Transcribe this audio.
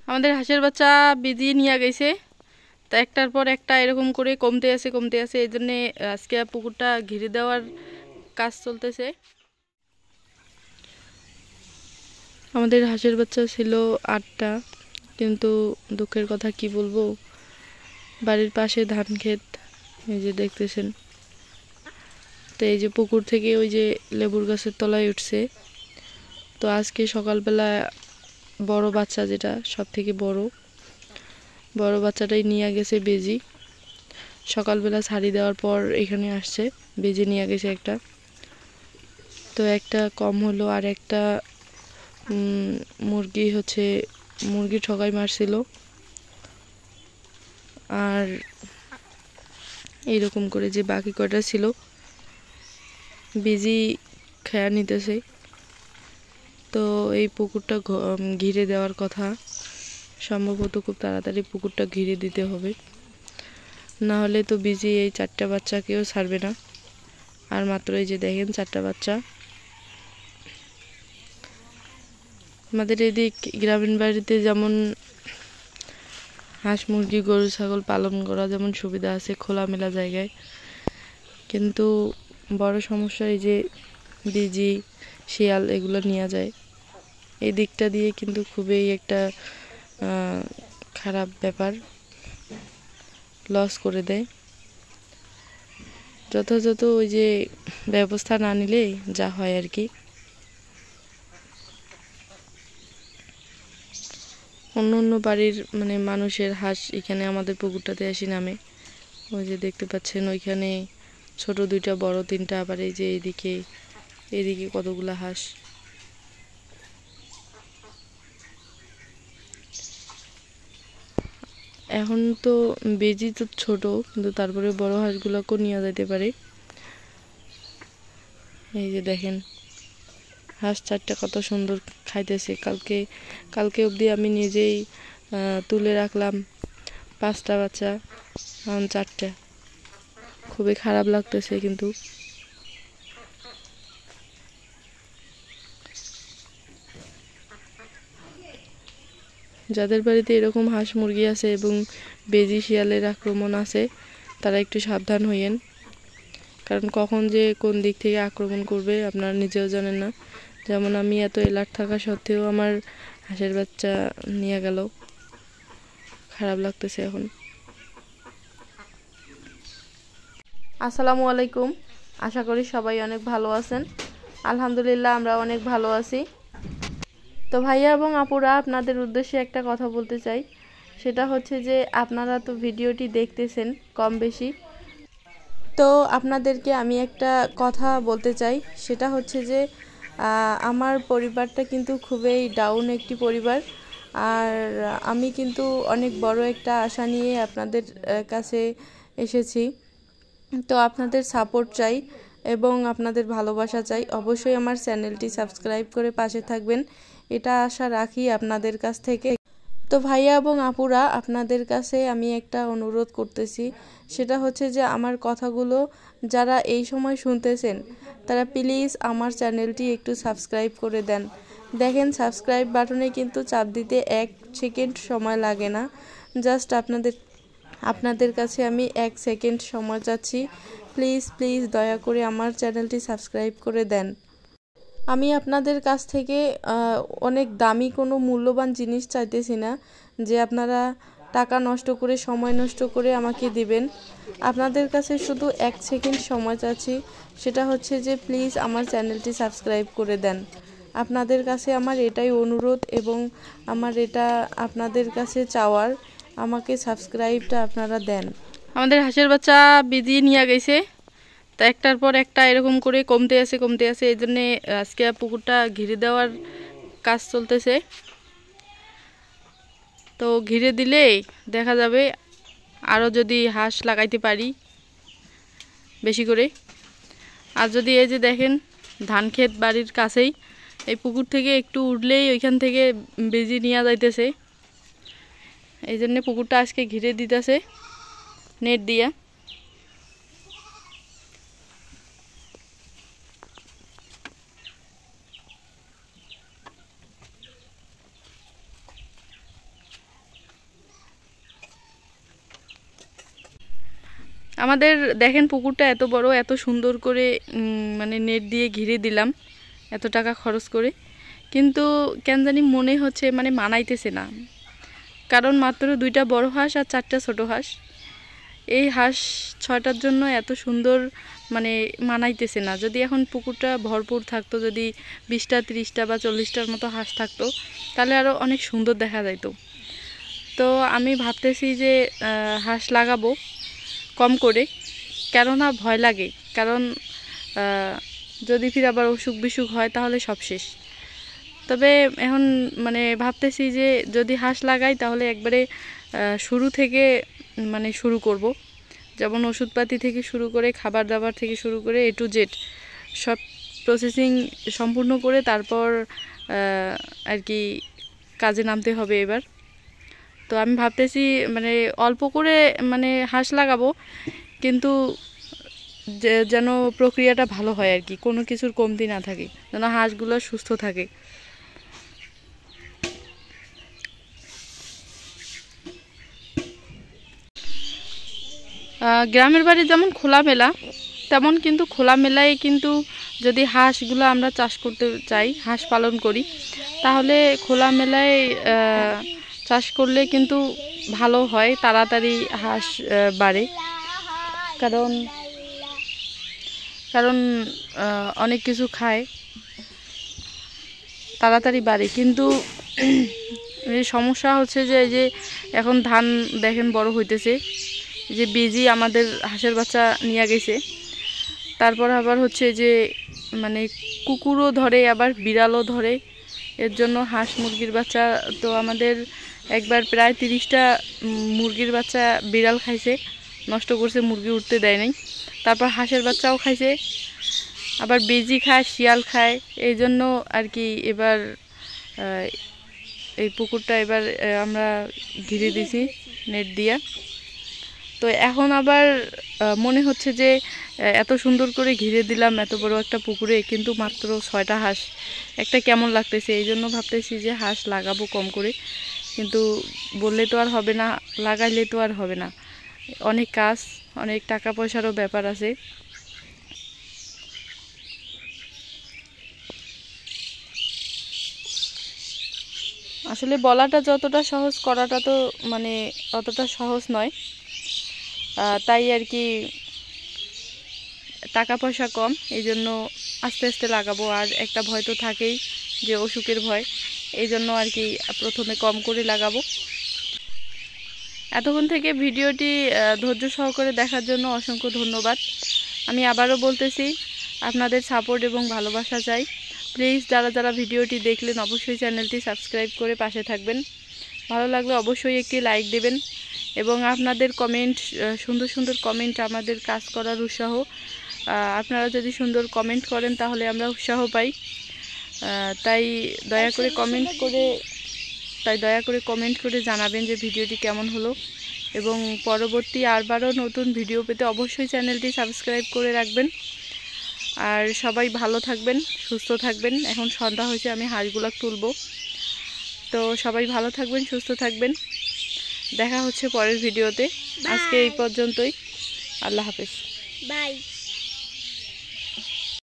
আমাদের হাঁসের বাচ্চা বিজি নিয়ে গেছে, তা একটার পর একটা এরকম করে কমতে আছে। এই জন্যে আজকে পুকুরটা ঘিরে দেওয়ার কাজ চলতেছে। আমাদের হাঁসের বাচ্চা ছিল 8টা, কিন্তু দুঃখের কথা কি বলবো, বাড়ির পাশে ধান ক্ষেত, এই যে দেখতেছেন। তো এই যে পুকুর থেকে ওই যে লেবুর গাছের তলায় উঠছে। তো আজকে সকালবেলা বড় বাচ্চা, যেটা সব থেকে বড় বাচ্চাটাই নিয়ে গেছে বেজি। সকালবেলা ছাড়ি দেওয়ার পর এখানে আসছে, বেজি নিয়ে গেছে একটা। তো একটা কম হলো, আর একটা মুরগি ঠকাই মারছিল। আর এইরকম করে যে বাকি কয়টা ছিল বেজি খেয়া নিতেছে। তো এই পুকুরটা ঘিরে দেওয়ার কথা, সম্ভবত খুব তাড়াতাড়ি পুকুরটা ঘিরে দিতে হবে, না হলে তো বিজি এই 4টা বাচ্চাকেও ছাড়বে না। আর মাত্র এই যে দেখেন 4টা বাচ্চা। আমাদের এদিক গ্রামীণ বাড়িতে যেমন হাঁস মুরগি গরু ছাগল পালন করা যেমন সুবিধা আছে খোলামেলা জায়গায়, কিন্তু বড় সমস্যা এই যে বিজি শিয়াল এগুলো নিয়ে যায়। এই দিকটা দিয়ে কিন্তু খুবই একটা খারাপ ব্যাপার, লস করে দেয়। যথাযথ ওই যে ব্যবস্থা না নিলে যা হয় আর কি। অন্য বাড়ির মানে মানুষের হাঁস এখানে আমাদের পুকুরটাতে আসি নামে। ওই যে দেখতে পাচ্ছেন ওইখানে ছোট 2টা বড় 3টা, আবার এই যে এদিকে কতগুলা হাঁস। এখন তো বেজি তো ছোট, কিন্তু তারপরে বড় হাঁসগুলোকেও নিয়ে যেতে পারে। এই যে দেখেন হাঁস 4টা কত সুন্দর খাইতেছে। কালকে অবধি আমি নিজেই তুলে রাখলাম 5টা বাচ্চা, এখন 4টা। খুবই খারাপ লাগতেছে কিন্তু। যাদের বাড়িতে এরকম হাঁস মুরগি আছে এবং বেজি শিয়ালের আক্রমণ আছে, তারা একটু সাবধান হইয়েন, কারণ কখন যে কোন দিক থেকে আক্রমণ করবে আপনারা নিজেও জানেন না। যেমন আমি এত এলার্ট থাকা সত্ত্বেও আমার হাঁসের বাচ্চা নিয়ে গেল, খারাপ লাগতেছে এখন। আসসালামু আলাইকুম, আশা করি সবাই অনেক ভালো আছেন। আলহামদুলিল্লাহ আমরা অনেক ভালো আছি। তো ভাইয়া এবং আপুরা, আপনাদের উদ্দেশ্যে একটা কথা বলতে চাই। সেটা হচ্ছে যে আপনারা তো ভিডিওটি দেখতেছেন কম বেশি, তো আপনাদেরকে আমি একটা কথা বলতে চাই। সেটা হচ্ছে যে আমার পরিবারটা কিন্তু খুবই ডাউন একটি পরিবার। আর আমি কিন্তু অনেক বড় একটা আশা নিয়ে আপনাদের কাছে এসেছি। তো আপনাদের সাপোর্ট চাই এবং আপনাদের ভালোবাসা চাই। অবশ্যই আমার চ্যানেলটি সাবস্ক্রাইব করে পাশে থাকবেন, এটা আশা রাখি আপনাদের কাছ থেকে। তো ভাইয়া এবং আপুরা, আপনাদের কাছে আমি একটা অনুরোধ করতেছি। সেটা হচ্ছে যে আমার কথাগুলো যারা এই সময় শুনতেছেন, তারা প্লিজ আমার চ্যানেলটি একটু সাবস্ক্রাইব করে দেন। দেখেন সাবস্ক্রাইব বাটনে কিন্তু চাপ দিতে 1 সেকেন্ড সময় লাগে না। জাস্ট আপনাদের কাছে আমি 1 সেকেন্ড সময় চাচ্ছি। প্লিজ দয়া করে আমার চ্যানেলটি সাবস্ক্রাইব করে দেন। আমি আপনাদের কাছ থেকে অনেক দামি কোনো মূল্যবান জিনিস চাইতেছি না যে আপনারা টাকা নষ্ট করে সময় নষ্ট করে আমাকে দিবেন। আপনাদের কাছে শুধু 1 সেকেন্ড সময় চাচ্ছি, সেটা হচ্ছে যে প্লিজ আমার চ্যানেলটি সাবস্ক্রাইব করে দেন। আপনাদের কাছে আমার এটাই অনুরোধ এবং আমার এটা আপনাদের কাছে চাওয়ার, আমাকে সাবস্ক্রাইবটা আপনারা দেন। আমাদের হাঁসের বাচ্চা বিজি নিয়ে গেছে, তা একটার পর একটা এরকম করে কমতে আছে। এই জন্যে আজকে পুকুরটা ঘিরে দেওয়ার কাজ চলতেছে। তো ঘিরে দিলে দেখা যাবে আরও যদি হাঁস লাগাইতে পারি বেশি করে। আর যদি এই যে দেখেন ধান ক্ষেত বাড়ির কাছেই, এই পুকুর থেকে একটু উঠলেই ওইখান থেকে বেজি নিয়ে যাইতেছে। এই জন্যে পুকুরটা আজকে ঘিরে দিতেছে নেট দিয়া। আমাদের দেখেন পুকুরটা এত বড়, এত সুন্দর করে মানে নেট দিয়ে ঘিরে দিলাম এত টাকা খরচ করে, কিন্তু কেন জানি মনে হচ্ছে মানে মানাইতেছে না। কারণ মাত্র 2টা বড় হাঁস আর 4টা ছোট হাঁস, এই হাঁস 6টার জন্য এত সুন্দর মানে মানাইতেছে না। যদি এখন পুকুরটা ভরপুর থাকতো, যদি 20টা 30টা বা 40টার মতো হাঁস থাকতো, তাহলে আরও অনেক সুন্দর দেখা যাইতো। তো আমি ভাবতেছি যে হাঁস লাগাবো কম করে, কেননা ভয় লাগে। কারণ যদি ফির আবার অসুখ বিসুখ হয় তাহলে সব শেষ। তবে এখন মানে ভাবতেছি যে যদি হাঁস লাগাই তাহলে একবারে শুরু থেকে মানে শুরু করব, যেমন ওষুধপাতি থেকে শুরু করে খাবার দাবার থেকে শুরু করে A to Z সব প্রসেসিং সম্পূর্ণ করে তারপর আর কি কাজে নামতে হবে এবার। তো আমি ভাবতেছি মানে অল্প করে মানে হাঁস লাগাবো, কিন্তু যেন প্রক্রিয়াটা ভালো হয় আর কি, কোনো কিছুর কমতি না থাকে, যেন হাঁসগুলো সুস্থ থাকে। গ্রামের বাড়ি যেমন খোলামেলা, তেমন কিন্তু খোলামেলায় কিন্তু যদি হাঁসগুলো আমরা চাষ করতে চাই, হাঁস পালন করি, তাহলে খোলামেলায় চাষ করলে কিন্তু ভালো হয়, তাড়াতাড়ি হাঁস বাড়ে। কারণ কারণ অনেক কিছু খায়, তাড়াতাড়ি বাড়ে। কিন্তু এই সমস্যা হচ্ছে যে এই যে এখন ধান দেখেন বড় হইতেছে, যে বীজই আমাদের হাঁসের বাচ্চা নিয়ে গেছে, তারপর আবার হচ্ছে যে মানে কুকুরও ধরে, আবার বিড়ালও ধরে। এর জন্য হাঁস মুরগির বাচ্চা তো আমাদের একবার প্রায় 30টা মুরগির বাচ্চা বিড়াল খাইছে, নষ্ট করছে, মুরগি উঠতে দেয় নাই। তারপর হাঁসের বাচ্চাও খাইছে, আবার বেজি খায়, শিয়াল খায়। এই জন্য আর কি এবার এই পুকুরটা এবার আমরা ঘিরে দিছি নেট দিয়া। তো এখন আবার মনে হচ্ছে যে এত সুন্দর করে ঘিরে দিলাম এত বড় একটা পুকুরে, কিন্তু মাত্র 6টা হাঁস, একটা কেমন লাগতেছে। এই জন্য ভাবতেছি যে হাঁস লাগাবো কম করে, কিন্তু বললে তো আর হবে না, লাগাইলে তো আর হবে না, অনেক কাজ, অনেক টাকা পয়সারও ব্যাপার আছে। আসলে বলাটা যতটা সহজ, করাটা তো মানে অতটা সহজ নয়। তাই আর কি টাকা পয়সা কম, এই জন্য আস্তে আস্তে লাগাবো। আর একটা ভয় তো থাকেই, যে অসুখের ভয়, এই জন্য আর কি প্রথমে কম করে লাগাবো। এতক্ষণ থেকে ভিডিওটি ধৈর্য সহকারে দেখার জন্য অসংখ্য ধন্যবাদ। আমি আবারও বলতেছি, আপনাদের সাপোর্ট এবং ভালোবাসা চাই। প্লিজ যারা যারা ভিডিওটি দেখলেন অবশ্যই চ্যানেলটি সাবস্ক্রাইব করে পাশে থাকবেন। ভালো লাগলে অবশ্যই একটি লাইক দেবেন, এবং আপনাদের কমেন্ট, সুন্দর সুন্দর কমেন্ট আমাদের কাজ করার উৎসাহ। আপনারা যদি সুন্দর কমেন্ট করেন তাহলে আমরা উৎসাহ পাই। তাই দয়া করে কমেন্ট করে জানাবেন যে ভিডিওটি কেমন হলো, এবং পরবর্তী আরবারও নতুন ভিডিও পেতে অবশ্যই চ্যানেলটি সাবস্ক্রাইব করে রাখবেন। আর সবাই ভালো থাকবেন, সুস্থ থাকবেন। এখন সন্ধ্যা হয়েছে, আমি হাঁসগুলো তুলবো। তো সবাই ভালো থাকবেন, সুস্থ থাকবেন। দেখা হচ্ছে পরের ভিডিওতে। আজকে এই পর্যন্তই। আল্লাহ হাফেজ। বাই।